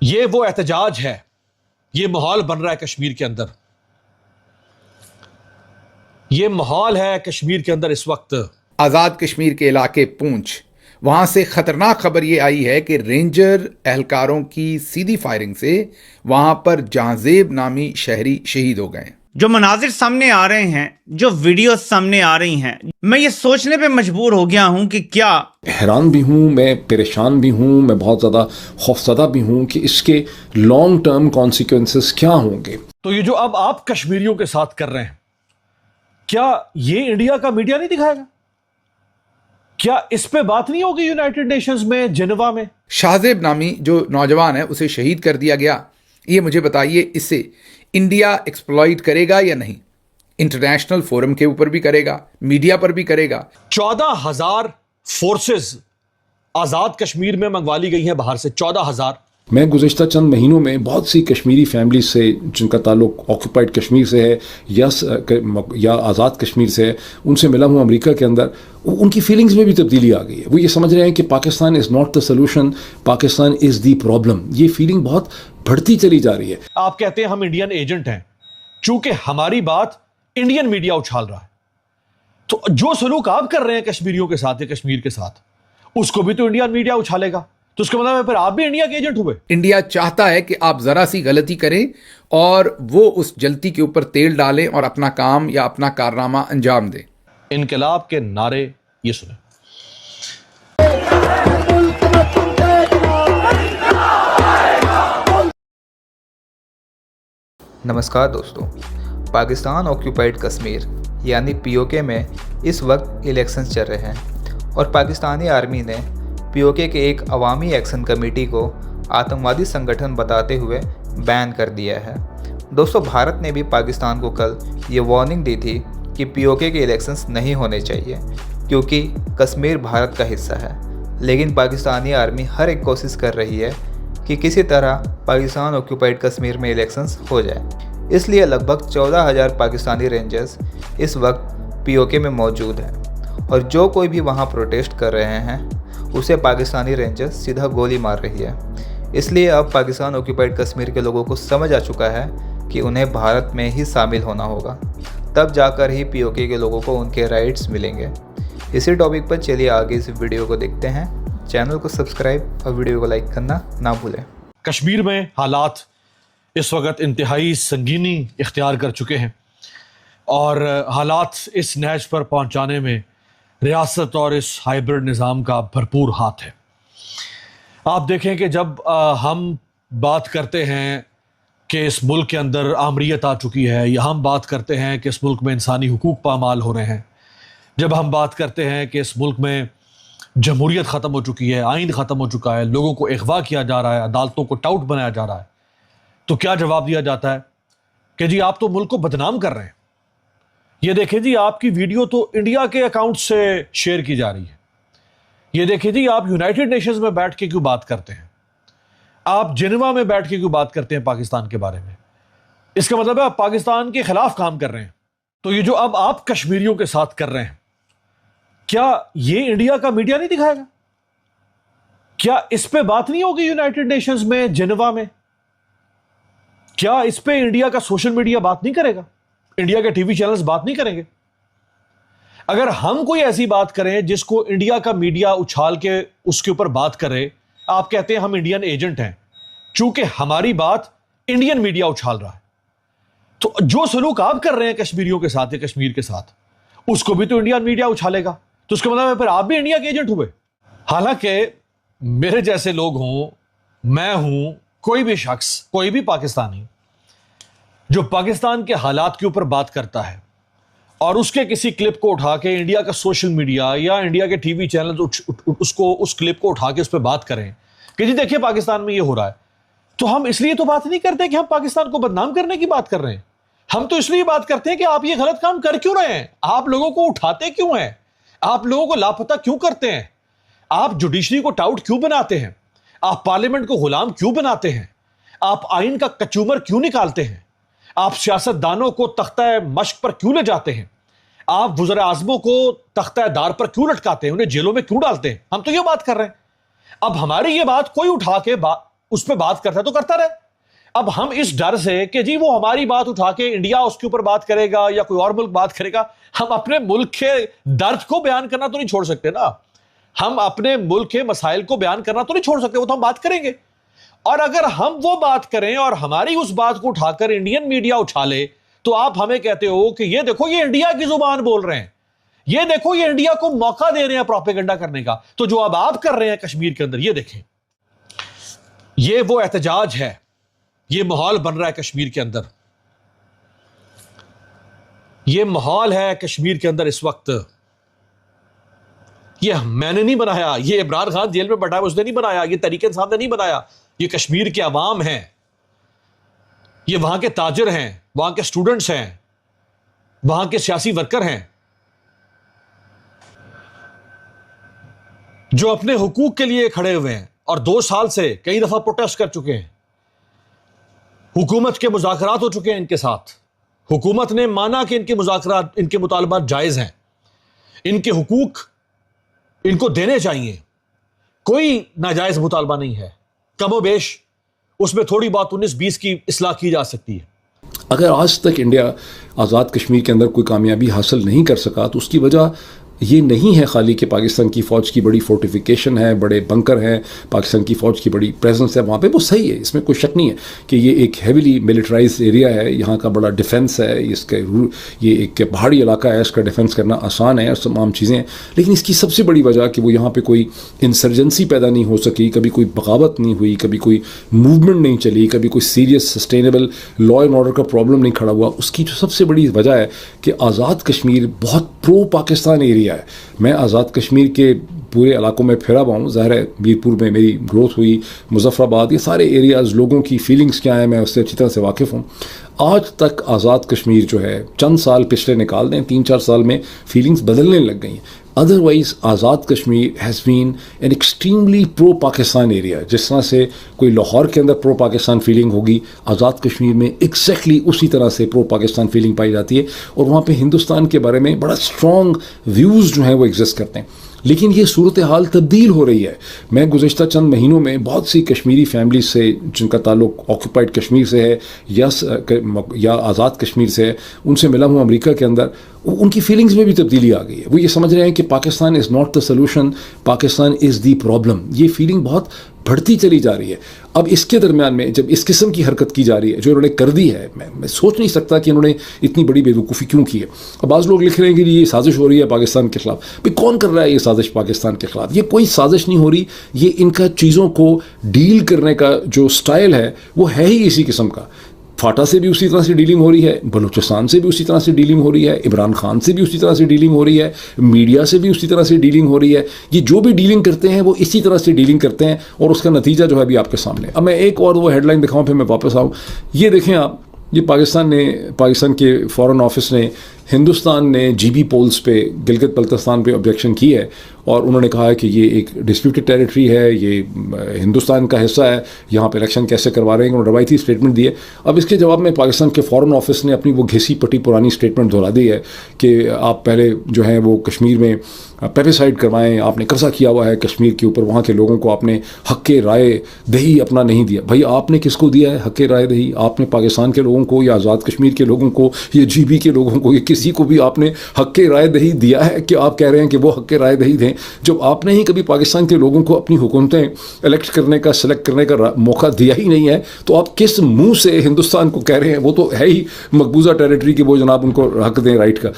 یہ وہ احتجاج ہے، یہ ماحول بن رہا ہے کشمیر کے اندر، یہ ماحول ہے کشمیر کے اندر اس وقت۔ آزاد کشمیر کے علاقے پونچھ، وہاں سے خطرناک خبر یہ آئی ہے کہ رینجر اہلکاروں کی سیدھی فائرنگ سے وہاں پر جہانزیب نامی شہری شہید ہو گئے۔ جو مناظر سامنے آ رہے ہیں، جو ویڈیوز سامنے آ رہی ہیں، میں یہ سوچنے پہ مجبور ہو گیا ہوں کہ کیا حیران بھی ہوں، میں پریشان بھی ہوں، میں بہت زیادہ خوفزدہ بھی ہوں کہ اس کے لانگ ٹرم کانسیکوینسز کیا ہوں گے۔ تو یہ جو اب آپ کشمیریوں کے ساتھ کر رہے ہیں، کیا یہ انڈیا کا میڈیا نہیں دکھائے گا؟ کیا اس پہ بات نہیں ہوگی یونائٹڈ نیشنز میں، جنیوا میں؟ شاہزیب نامی جو نوجوان ہے اسے شہید کر دیا گیا، یہ مجھے بتائیے اس سے انڈیا ایکسپلائٹ کرے گا یا نہیں؟ انٹرنیشنل فورم کے اوپر بھی کرے گا، میڈیا پر بھی کرے گا۔ 14,000 فورسز آزاد کشمیر میں منگوا لی گئی ہیں باہر سے، 14,000۔ میں گزشتہ چند مہینوں میں بہت سی کشمیری فیملیز سے جن کا تعلق آکوپائڈ کشمیر سے ہے یا آزاد کشمیر سے ہے، ان سے ملا ہوں امریکہ کے اندر۔ ان کی فیلنگز میں بھی تبدیلی آ گئی ہے، وہ یہ سمجھ رہے ہیں کہ Pakistan is not the solution, Pakistan is the problem. یہ فیلنگ بہت بڑھتی چلی جا رہی ہے۔ آپ کہتے ہیں ہم انڈین ایجنٹ ہیں، چونکہ ہماری بات انڈین میڈیا اچھال رہا ہے، تو جو سلوک آپ کر رہے ہیں کشمیریوں کے ساتھ یا کشمیر کے ساتھ، اس کو بھی تو انڈین میڈیا اچھالے گا، تو اس کا مطلب ہے پھر آپ بھی انڈیا کے ایجنٹ ہوئے۔ انڈیا چاہتا ہے کہ آپ ذرا سی غلطی کریں اور وہ اس جلتی کے اوپر تیل ڈالیں اور اپنا کام یا اپنا کارنامہ انجام دیں۔ انقلاب کے نعرے یہ سنیں۔ نمسکار دوستو، پاکستان آکیوپائڈ کشمیر یعنی POK میں اس وقت الیکشنز چل رہے ہیں، اور پاکستانی آرمی نے POK کے ایک عوامی ایکشن کمیٹی کو آتنکوادی سنگٹھن بتاتے ہوئے بین کر دیا ہے۔ دوستو، بھارت نے بھی پاکستان کو کل یہ وارننگ دی تھی کہ POK کے الیکشنز نہیں ہونے چاہیے کیونکہ کشمیر بھارت کا حصہ ہے، لیکن پاکستانی آرمی ہر ایک کوشش کر رہی ہے کہ کسی طرح پاکستان آکیوپائڈ کشمیر میں الیکشنز ہو جائے۔ اس لیے لگ بھگ 14,000 پاکستانی رینجرز اس وقت POK میں موجود ہیں، اور جو کوئی بھی وہاں پروٹیسٹ کر رہے ہیں اسے پاکستانی رینجرز سیدھا گولی مار رہی ہے۔ اس لیے اب پاکستان آکیوپائڈ کشمیر کے لوگوں کو سمجھ آ چکا ہے کہ انہیں بھارت میں ہی شامل ہونا ہوگا، تب جا کر ہی POK کے لوگوں کو ان کے رائٹس ملیں گے۔ اسی ٹاپک پر چلیے آگے اس ویڈیو کو دیکھتے ہیں۔ چینل کو سبسکرائب اور ویڈیو کو لائک کرنا نہ بھولیں۔ کشمیر میں حالات اس وقت انتہائی سنگینی اختیار کر چکے ہیں، اور حالات اس نہج پر پہنچانے میں ریاست اور اس ہائیبرڈ نظام کا بھرپور ہاتھ ہے۔ آپ دیکھیں کہ جب ہم بات کرتے ہیں کہ اس ملک کے اندر آمریت آ چکی ہے، یا ہم بات کرتے ہیں کہ اس ملک میں انسانی حقوق پامال ہو رہے ہیں، جب ہم بات کرتے ہیں کہ اس ملک میں جمہوریت ختم ہو چکی ہے، آئین ختم ہو چکا ہے، لوگوں کو اغوا کیا جا رہا ہے، عدالتوں کو ٹاؤٹ بنایا جا رہا ہے، تو کیا جواب دیا جاتا ہے کہ جی آپ تو ملک کو بدنام کر رہے ہیں۔ یہ دیکھیں جی آپ کی ویڈیو تو انڈیا کے اکاؤنٹ سے شیئر کی جا رہی ہے، یہ دیکھیں جی آپ یونائٹڈ نیشنز میں بیٹھ کے کیوں بات کرتے ہیں، آپ جنیوا میں بیٹھ کے کیوں بات کرتے ہیں پاکستان کے بارے میں، اس کا مطلب ہے آپ پاکستان کے خلاف کام کر رہے ہیں۔ تو یہ جو اب آپ کشمیریوں کے ساتھ کر رہے ہیں، کیا یہ انڈیا کا میڈیا نہیں دکھائے گا؟ کیا اس پہ بات نہیں ہوگی یونائٹڈ نیشنز میں، جنیوا میں؟ کیا اس پہ انڈیا کا سوشل میڈیا بات نہیں کرے گا؟ انڈیا کے TV چینلز بات نہیں کریں گے؟ اگر ہم کوئی ایسی بات کریں جس کو انڈیا کا میڈیا اچھال کے اس کے اوپر بات کرے، آپ کہتے ہیں ہم انڈین ایجنٹ ہیں، چونکہ ہماری بات انڈین میڈیا اچھال رہا ہے، تو جو سلوک آپ کر رہے ہیں کشمیریوں کے ساتھ یا کشمیر کے ساتھ، اس کو بھی تو انڈین میڈیا اچھالے گا، تو اس کا مطلب ہے پھر آپ بھی انڈیا کے ایجنٹ ہوئے۔ حالانکہ میرے جیسے لوگ ہوں، میں ہوں، کوئی بھی شخص، کوئی بھی پاکستانی جو پاکستان کے حالات کے اوپر بات کرتا ہے اور اس کے کسی کلپ کو اٹھا کے انڈیا کا سوشل میڈیا یا انڈیا کے TV چینل اس کلپ کو اٹھا کے اس پہ بات کریں کہ جی دیکھیں پاکستان میں یہ ہو رہا ہے، تو ہم اس لیے تو بات نہیں کرتے کہ ہم پاکستان کو بدنام کرنے کی بات کر رہے ہیں، ہم تو اس لیے بات کرتے ہیں کہ آپ یہ غلط کام کر کیوں رہے ہیں، آپ لوگوں کو اٹھاتے کیوں ہیں، آپ لوگوں کو لاپتہ کیوں کرتے ہیں، آپ جوڈیشری کو ٹاؤٹ کیوں بناتے ہیں، آپ پارلیمنٹ کو غلام کیوں بناتے ہیں، آپ آئین کا کچومر کیوں نکالتے ہیں، آپ سیاست دانوں کو تختہ مشق پر کیوں لے جاتے ہیں، آپ وزراء اعظموں کو تختہ دار پر کیوں لٹکاتے ہیں، انہیں جیلوں میں کیوں ڈالتے ہیں، ہم تو یہ بات کر رہے ہیں۔ اب ہماری یہ بات کوئی اٹھا کے اس پہ بات کرتا ہے تو کرتا رہے. اب ہم اس ڈر سے کہ جی وہ ہماری بات اٹھا کے انڈیا اس کے اوپر بات کرے گا یا کوئی اور ملک بات کرے گا, ہم اپنے ملک کے درد کو بیان کرنا تو نہیں چھوڑ سکتے نا, ہم اپنے ملک کے مسائل کو بیان کرنا تو نہیں چھوڑ سکتے, وہ تو ہم بات کریں گے. اور اگر ہم وہ بات کریں اور ہماری اس بات کو اٹھا کر انڈین میڈیا اٹھا لے تو آپ ہمیں کہتے ہو کہ یہ دیکھو یہ انڈیا کی زبان بول رہے ہیں, یہ دیکھو یہ انڈیا کو موقع دے رہے ہیں پروپیگنڈا کرنے کا. تو جو اب آپ کر رہے ہیں کشمیر کے اندر, یہ دیکھیں, یہ وہ احتجاج ہے, یہ ماحول بن رہا ہے کشمیر کے اندر, یہ ماحول ہے کشمیر کے اندر اس وقت. یہ میں نے نہیں بنایا, یہ عمران خان جیل میں بیٹھا ہے اس نے نہیں بنایا, یہ تحریک انصاف نے نہیں بنایا, یہ کشمیر کے عوام ہیں, یہ وہاں کے تاجر ہیں, وہاں کے اسٹوڈنٹس ہیں, وہاں کے سیاسی ورکر ہیں جو اپنے حقوق کے لیے کھڑے ہوئے ہیں اور 2 سال سے کئی دفعہ پروٹیسٹ کر چکے ہیں. حکومت کے مذاکرات ہو چکے ہیں ان کے ساتھ, حکومت نے مانا کہ ان کے مذاکرات, ان کے مطالبات جائز ہیں, ان کے حقوق ان کو دینے چاہیے, کوئی ناجائز مطالبہ نہیں ہے, کم و بیش اس میں تھوڑی بات 19-20 کی اصلاح کی جا سکتی ہے. اگر آج تک انڈیا آزاد کشمیر کے اندر کوئی کامیابی حاصل نہیں کر سکا تو اس کی وجہ یہ نہیں ہے خالی کہ پاکستان کی فوج کی بڑی فورٹیفیکیشن ہے, بڑے بنکر ہیں, پاکستان کی فوج کی بڑی پریزنس ہے وہاں پہ, وہ صحیح ہے, اس میں کوئی شک نہیں ہے کہ یہ ایک ہیویلی ملٹرائز ایریا ہے, یہاں کا بڑا ڈیفنس ہے, اس کا یہ ایک پہاڑی علاقہ ہے, اس کا ڈیفنس کرنا آسان ہے اور تمام چیزیں ہیں. لیکن اس کی سب سے بڑی وجہ کہ وہ یہاں پہ کوئی انسرجنسی پیدا نہیں ہو سکی, کبھی کوئی بغاوت نہیں ہوئی, کبھی کوئی موومنٹ نہیں چلی, کبھی کوئی serious sustainable law and order کا پرابلم نہیں کھڑا ہوا. اس کی جو سب سے بڑی وجہ ہے کہ آزاد کشمیر بہت پرو پاکستان ایریا ہے. میں آزاد کشمیر کے پورے علاقوں میں پھرا ہوا ہوں, ظاہر ہے میرپور میں میری گروتھ ہوئی, مظفر آباد, یہ سارے ایریاز, لوگوں کی فیلنگز کیا ہیں میں اس سے اچھی طرح سے واقف ہوں. آج تک آزاد کشمیر جو ہے, چند سال پچھلے نکال دیں, 3-4 سال میں فیلنگز بدلنے لگ گئی ہیں. Otherwise Azad Kashmir has been an extremely pro Pakistan area. جس طرح سے کوئی لاہور کے اندر پرو پاکستان فیلنگ ہوگی, آزاد کشمیر میں ایگزیکٹلی اسی طرح سے پرو پاکستان فیلنگ پائی جاتی ہے, اور وہاں پہ ہندوستان کے بارے میں بڑا اسٹرانگ ویوز جو ہیں وہ ایگزسٹ کرتے ہیں. لیکن یہ صورتحال تبدیل ہو رہی ہے. میں گزشتہ چند مہینوں میں بہت سی کشمیری فیملیز سے جن کا تعلق آکوپائڈ کشمیر سے ہے یا آزاد کشمیر سے ہے, ان سے ملا ہوں امریکہ کے اندر. ان کی فیلنگز میں بھی تبدیلی آ گئی ہے. وہ یہ سمجھ رہے ہیں کہ Pakistan is not the solution, Pakistan is the problem. یہ فیلنگ بہت بڑھتی چلی جا رہی ہے. اب اس کے درمیان میں جب اس قسم کی حرکت کی جا رہی ہے جو انہوں نے کر دی ہے, میں سوچ نہیں سکتا کہ انہوں نے اتنی بڑی بیوقوفی کیوں کی ہے. اب بعض لوگ لکھ رہے ہیں کہ یہ سازش ہو رہی ہے پاکستان کے خلاف. بھائی کون کر رہا ہے یہ سازش پاکستان کے خلاف؟ یہ کوئی سازش نہیں ہو رہی, یہ ان کا چیزوں کو ڈیل کرنے کا جو سٹائل ہے وہ ہے ہی اسی قسم کا. فاٹا سے بھی اسی طرح سے ڈیلنگ ہو رہی ہے, بلوچستان سے بھی اسی طرح سے ڈیلنگ ہو رہی ہے, عمران خان سے بھی اسی طرح سے ڈیلنگ ہو رہی ہے, میڈیا سے بھی اسی طرح سے ڈیلنگ ہو رہی ہے. یہ جو بھی ڈیلنگ کرتے ہیں وہ اسی طرح سے ڈیلنگ کرتے ہیں, اور اس کا نتیجہ جو ہے ابھی آپ کے سامنے. اب میں ایک اور وہ ہیڈ لائن دکھاؤں پھر میں واپس آؤں. یہ دیکھیں آپ, یہ پاکستان کے فارن آفس نے, ہندوستان نے جی بی پولز پہ, گلگت بلتستان پہ آبجیکشن کی ہے, اور انہوں نے کہا ہے کہ یہ ایک ڈسپیوٹڈ ٹیریٹری ہے, یہ ہندوستان کا حصہ ہے, یہاں پہ الیکشن کیسے کروا رہے ہیں. انہوں نے روایتی اسٹیٹمنٹ دی ہے. اب اس کے جواب میں پاکستان کے فارن آفس نے اپنی وہ گھسی پٹی پرانی اسٹیٹمنٹ دہرا دی ہے کہ آپ پہلے جو ہیں وہ کشمیر میں پیپیسائڈ کروائیں, آپ نے قبضہ کیا ہوا ہے کشمیر کے اوپر, وہاں کے لوگوں کو آپ نے حق رائے دہی اپنا نہیں دیا. بھائی آپ نے کس کو دیا ہے حق رائے دہی؟ آپ نے پاکستان کے لوگوں کو یا آزاد کشمیر کے لوگوں کو یا جی بی کے لوگوں کو یا کسی کو بھی آپ نے حق رائے دہی دیا ہے کہ آپ کہہ رہے ہیں کہ وہ حق رائے دہی دیں جب آپ نے ہی کبھی پاکستان کے لوگوں کو اپنی حکومتیں الیکٹ کرنے کا, سلیکٹ کرنے کا موقع دیا ہی نہیں ہے؟ تو آپ کس منہ سے ہندوستان کو کہہ رہے ہیں؟ وہ تو ہے ہی مقبوضہ ٹیریٹری کہ وہ جناب ان کو حق دیں رائٹ کا.